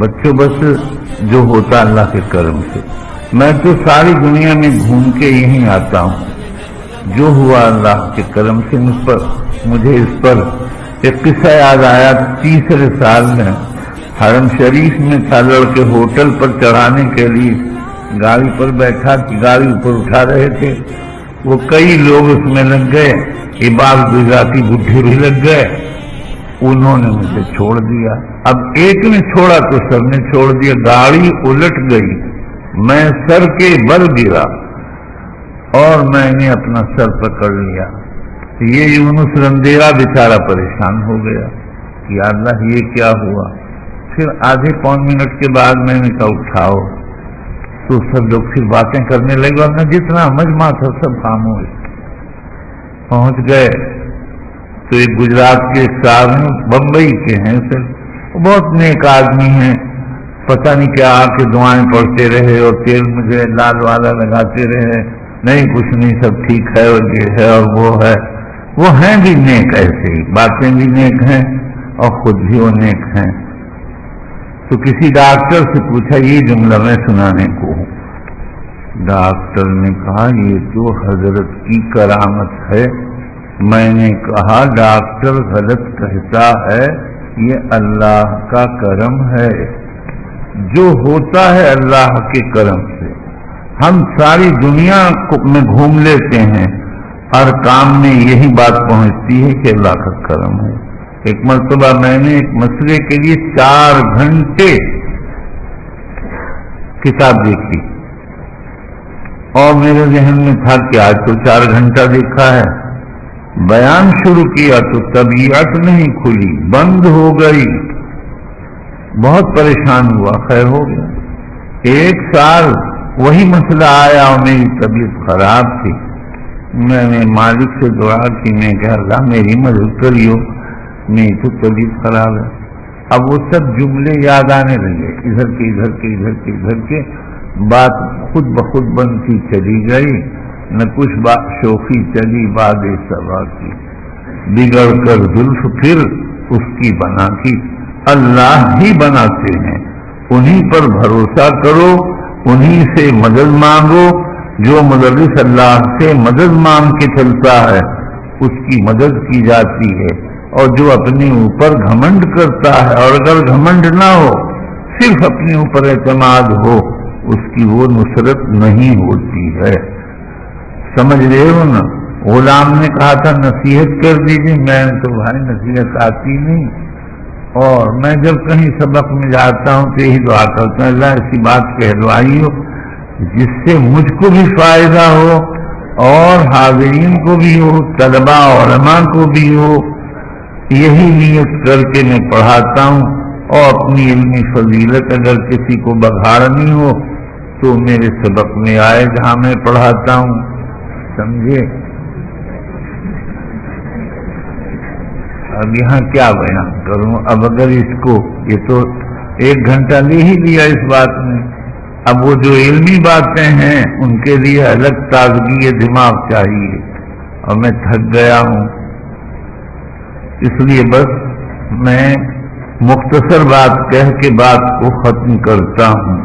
بچوں بس جو ہوتا اللہ کے کرم سے. میں تو ساری دنیا میں گھوم کے یہیں آتا ہوں. جو ہوا اللہ کے کرم سے مجھے اس پر ایک قصہ یاد آیا. تیسرے سال میں حرم شریف میں تھا. لڑکے ہوٹل پر چڑھانے کے لیے گاڑی پر بیٹھا کہ گاڑی اوپر اٹھا رہے تھے. وہ کئی لوگ اس میں لگ گئے. بعض گجراتی بڈھے بھی لگ گئے. انہوں نے مجھے چھوڑ دیا. اب ایک نے چھوڑا تو سب نے چھوڑ دیا. گاڑی الٹ گئی. میں سر کے بل گرا اور میں نے اپنا سر پکڑ لیا. یہ یونس رندیرا بیچارہ پریشان ہو گیا کہ یا اللہ یہ کیا ہوا. پھر آدھے پون منٹ کے بعد میں نے کہا اٹھاؤ. تو سب لوگ پھر باتیں کرنے لگے اور میں جتنا مجمع تھا سب خاموش. پہنچ گئے تو ایک گجرات کے صاحب ہیں, بمبئی کے ہیں, پھر بہت نیک آدمی ہیں. پتہ نہیں کیا آ کے دعائیں پڑھتے رہے اور تیل مجھے لال والا لگاتے رہے. نہیں کچھ نہیں, سب ٹھیک ہے اور یہ ہے اور وہ ہے. وہ ہیں بھی نیک, ایسے ہی باتیں بھی نیک ہیں اور خود بھی وہ نیک ہیں. تو کسی ڈاکٹر سے پوچھا یہ جملہ میں سنانے کو ہوں. ڈاکٹر نے کہا یہ تو حضرت کی کرامت ہے. میں نے کہا ڈاکٹر غلط کہتا ہے, یہ اللہ کا کرم ہے. جو ہوتا ہے اللہ کے کرم سے. ہم ساری دنیا میں گھوم لیتے ہیں, ہر کام میں یہی بات پہنچتی ہے کہ اللہ کا کرم ہے. ایک مرتبہ میں نے ایک مسئلے کے لیے 4 گھنٹے کتاب دیکھی اور میرے ذہن میں تھا کہ آج تو 4 گھنٹہ دیکھا ہے. بیان شروع کیا تو طبیعت نہیں کھلی, بند ہو گئی. بہت پریشان ہوا, خیر ہو گیا. 1 سال وہی مسئلہ آیا اور میری طبیعت خراب تھی. میں نے مالک سے دعا کی, میں کہا اللہ میری مدد کریو, میری تو طبیعت خراب ہے. اب وہ سب جملے یاد آنے لگے, ادھر کے ادھر کے ادھر کے ادھر کے. بات خود بخود بنتی چلی گئی. نہ کچھ بات شوخی چلی باد سبا کی. بگڑ کر زلف پھر اس کی بنا کی. اللہ ہی بناتے ہیں, انہی پر بھروسہ کرو, انہی سے مدد مانگو. جو مدرس اللہ سے مدد مانگ کے چلتا ہے اس کی مدد کی جاتی ہے. اور جو اپنے اوپر گھمنڈ کرتا ہے, اور اگر گھمنڈ نہ ہو صرف اپنے اوپر اعتماد ہو, اس کی وہ نصرت نہیں ہوتی ہے. سمجھ رہے ہو نا. غلام نے کہا تھا نصیحت کر دیجیے. میں تو بھائی نصیحت آتی نہیں, اور میں جب کہیں سبق میں جاتا ہوں تو یہی دعا کرتا ہوں اللہ ایسی بات کہلوائی ہو جس سے مجھ کو بھی فائدہ ہو اور حاضرین کو بھی ہو, طلباء علماء کو بھی ہو. یہی نیت کر کے میں پڑھاتا ہوں. اور اپنی علمی فضیلت اگر کسی کو بگھارنی ہو تو میرے سبق میں آئے جہاں میں پڑھاتا ہوں. سمجھے. اب یہاں کیا بیان کروں. اب اگر اس کو, یہ تو 1 گھنٹہ لے ہی لیا اس بات میں. اب وہ جو علمی باتیں ہیں ان کے لیے الگ تازگی دماغ چاہیے, اور میں تھک گیا ہوں. اس لیے بس میں مختصر بات کہہ کے بات کو ختم کرتا ہوں.